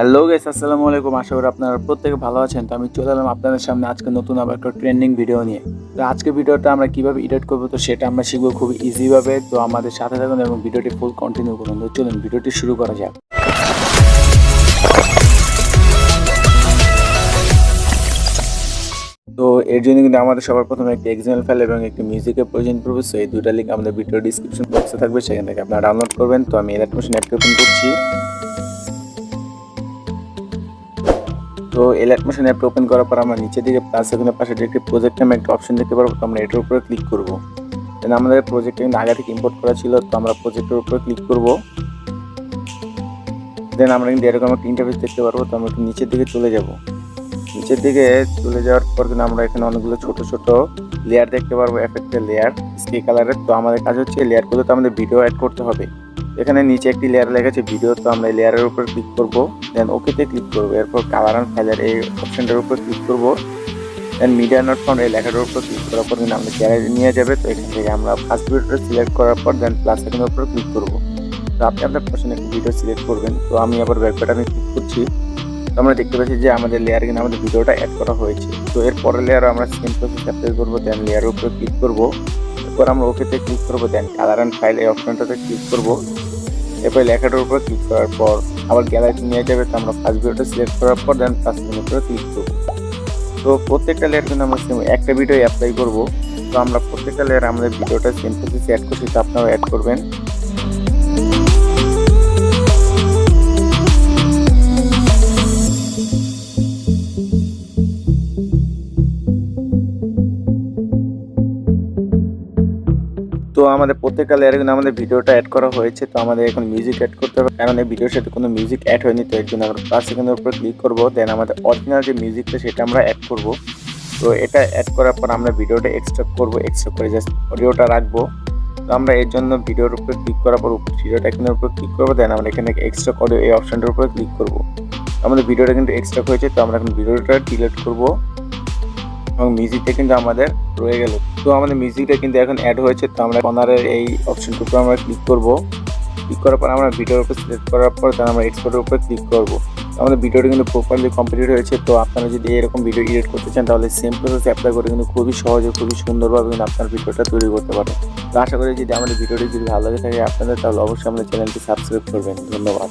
Hello guys, আসসালামু আলাইকুম। আশা করি আপনারা প্রত্যেকে ভালো আছেন। তো আমি চলে এলাম আপনাদের সামনে আজকে নতুন আবার একটা ট্রেন্ডিং ভিডিও নিয়ে। তো আজকে ভিডিওটা আমরা কিভাবে এডিট করব তো সেটা আমরা শিখবো খুব ইজি ভাবে। তো আমাদের সাথে থাকুন এবং ভিডিওটি ফুল কন্টিনিউ করুন। তো চলুন ভিডিওটি শুরু করা যাক। তো এর জন্য কিন্তু আমাদের সবার প্রথমে একটি XML ফাইল এবং একটি মিউজিকের প্রয়োজন পড়বে। সো এই দুইটা লিঙ্ক আমাদের ভিডিও ডেসক্রিপশন বক্সে থাকবে, সেখান থেকে আপনারা ডাউনলোড করবেন। তো আমি এলাইট মোশন অ্যাপটি ওপেন করছি। তো এলাইট মোশন অ্যাপটা ওপেন করার পর আমরা নিচের দিকে প্লাস আইকনের পাশে যে একটি প্রজেক্ট নামে একটা অপশন দেখতে পারবো। তো আমরা এটার উপরে ক্লিক করব। দেন আমাদের প্রজেক্টটা কিন্তু আগে থেকে ইম্পোর্ট করা ছিল, তো আমরা প্রজেক্টের উপরে ক্লিক করব। দেন আমরা কিন্তু এরকম একটা ইন্টারফেস দেখতে পারবো। তো আমরা একটু নিচের দিকে চলে যাব। নিচের দিকে চলে যাওয়ার পর কিন্তু আমরা এখানে অনেকগুলো ছোট ছোট লেয়ার দেখতে পারবো, এফেক্টের লেয়ার, স্কি কালারের। তো আমাদের কাজ হচ্ছে এই লেয়ারগুলোতে আমাদের ভিডিও অ্যাড করতে হবে। এখানে নিচে একটি লেয়ার লেখা আছে ভিডিও, তো আমরা এই লেয়ারের উপর ক্লিক করব। দেন ওকেতে ক্লিক করব। এরপর কালার অ্যান্ড ফাইলের এই অপশনটার উপর ক্লিক করব। দেন মিডিয়া নট ফাউন্ড এই লেখাটার উপর ক্লিক করার পর কিন্তু আমাদের গ্যালারি নিয়ে যাবে। তো এখান থেকে আমরা ফার্স্ট ভিডিওটা সিলেক্ট করার পর দেন প্লাস আইকনের উপর ক্লিক করব। তো আপনি আপনার পছন্দের একটি ভিডিও সিলেক্ট করবেন। তো আমি আবার ব্যাক বাটনে ক্লিক করছি। তো আমরা দেখতে পাচ্ছি যে আমাদের লেয়ারে কিন্তু আমাদের ভিডিওটা অ্যাড করা হয়েছে। তো এর পরের লেয়ারও আমরা সেম প্রসেস অ্যাপ্লাই করব। দেন লেয়ারের উপরে ক্লিক করব। এরপর আমরা ওকেতে ক্লিক করব। দেন কালার অ্যান্ড ফাইল এই অপশনটাতে ক্লিক করব। এরপর লেখাটার উপর ক্লিক করার পর আবার গ্যালারি নিয়ে যাবে। তো আমরা ফার্স্ট ভিডিওটা সিলেক্ট করার পর দেন প্লাস আইকনের উপরে ক্লিক করব। তো প্রত্যেকটা লেয়ার কিন্তু আমরা সেম একটা ভিডিও অ্যাপ্লাই করব। তো আমরা প্রত্যেকটা লেয়ার আমাদের ভিডিওটা সেম প্রসেসে অ্যাড করছি, তো আপনারাও অ্যাড করবেন। তো আমাদের প্রত্যেকটা লেয়ারে কিন্তু আমাদের ভিডিওটা অ্যাড করা হয়েছে। তো আমাদের এখন মিউজিক অ্যাড করতে হবে, কারণ এই ভিডিওর সাথে কোনো মিউজিক অ্যাড হয়নি। তো এর জন্য আমরা প্লাস আইকনের উপর ক্লিক করব। দেন আমাদের অরিজিনাল যে মিউজিকটা সেটা আমরা অ্যাড করব। তো এটা অ্যাড করার পর আমরা ভিডিওটা এক্সট্রাক্ট করব। এক্সট্রাক্ট করে জাস্ট অডিওটা রাখবো। তো আমরা এর জন্য ভিডিওর উপরে ক্লিক করার পর ভিডিওটা এখানের উপর ক্লিক করবো। দেন আমরা এখানে এক্সট্রাক্ট অডিও এই অপশনটার উপরে ক্লিক করব। আমাদের ভিডিওটা কিন্তু এক্সট্রাক্ট হয়েছে। তো আমরা এখন ভিডিওটা ডিলিট করব এবং মিউজিকটা কিন্তু আমাদের রয়ে গেল। তো আমাদের মিউজিকটা কিন্তু এখন অ্যাড হয়েছে। তো আমরা কর্নারের এই অপশনটার উপর আমরা ক্লিক করব। ক্লিক করার পর আমরা ভিডিওর উপর সিলেক্ট করার পর তারপর আমরা এক্সপোর্টের উপর ক্লিক করব। আমাদের ভিডিওটা কিন্তু প্রপারলি কমপ্লিট হয়েছে। তো আপনারা যদি এরকম ভিডিও এডিট করতে চান তাহলে সেম প্রসেস অ্যাপ্লাই করে কিন্তু খুবই সহজে খুবই সুন্দরভাবে কিন্তু আপনার ভিডিওটা তৈরি করতে পারেন। তো আশা করি যদি আমাদের ভিডিওটি যদি ভালো লাগে থাকে আপনাদের, তাহলে অবশ্যই আমাদের চ্যানেলটি সাবস্ক্রাইব করবেন। ধন্যবাদ।